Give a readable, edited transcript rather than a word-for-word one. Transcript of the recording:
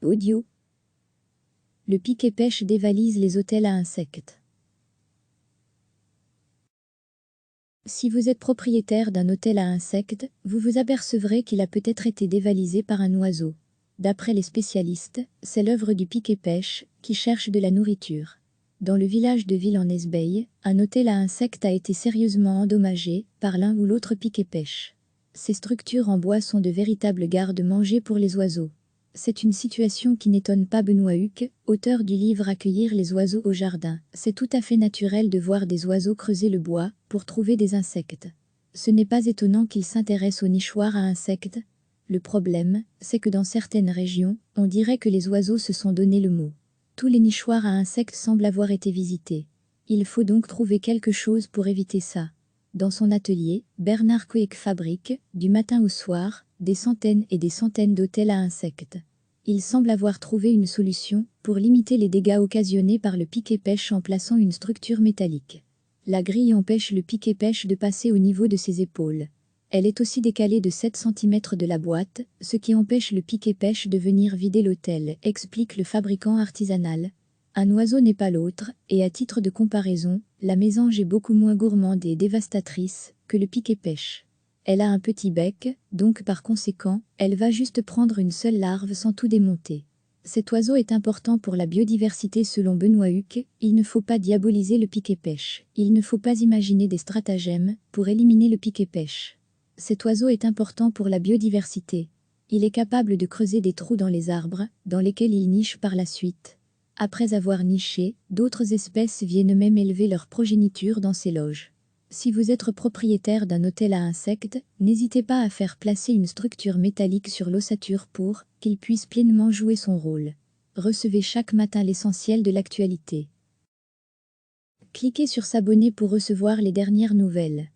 Audio. Le pic-et-pêche dévalise les hôtels à insectes. Si vous êtes propriétaire d'un hôtel à insectes, vous vous apercevrez qu'il a peut-être été dévalisé par un oiseau. D'après les spécialistes, c'est l'œuvre du pic-et-pêche, qui cherche de la nourriture. Dans le village de Ville en Esbeille, un hôtel à insectes a été sérieusement endommagé par l'un ou l'autre pic-et-pêche. Ces structures en bois sont de véritables garde-manger pour les oiseaux. C'est une situation qui n'étonne pas Benoît Huc, auteur du livre Accueillir les oiseaux au jardin. C'est tout à fait naturel de voir des oiseaux creuser le bois pour trouver des insectes. Ce n'est pas étonnant qu'ils s'intéressent aux nichoirs à insectes. Le problème, c'est que dans certaines régions, on dirait que les oiseaux se sont donné le mot. Tous les nichoirs à insectes semblent avoir été visités. Il faut donc trouver quelque chose pour éviter ça. Dans son atelier, Bernard Quick fabrique, du matin au soir, des centaines et des centaines d'hôtels à insectes. Il semble avoir trouvé une solution pour limiter les dégâts occasionnés par le pic-et-pêche en plaçant une structure métallique. La grille empêche le pic-et-pêche de passer au niveau de ses épaules. Elle est aussi décalée de 7 cm de la boîte, ce qui empêche le pic-et-pêche de venir vider l'hôtel, explique le fabricant artisanal. Un oiseau n'est pas l'autre, et à titre de comparaison, la mésange est beaucoup moins gourmande et dévastatrice que le pic-et-pêche. Elle a un petit bec, donc par conséquent, elle va juste prendre une seule larve sans tout démonter. Cet oiseau est important pour la biodiversité selon Benoît Huc, il ne faut pas diaboliser le pic-et-pêche. Il ne faut pas imaginer des stratagèmes pour éliminer le pic-et-pêche. Cet oiseau est important pour la biodiversité. Il est capable de creuser des trous dans les arbres, dans lesquels il niche par la suite. Après avoir niché, d'autres espèces viennent même élever leur progéniture dans ces loges. Si vous êtes propriétaire d'un hôtel à insectes, n'hésitez pas à faire placer une structure métallique sur l'ossature pour qu'il puisse pleinement jouer son rôle. Recevez chaque matin l'essentiel de l'actualité. Cliquez sur s'abonner pour recevoir les dernières nouvelles.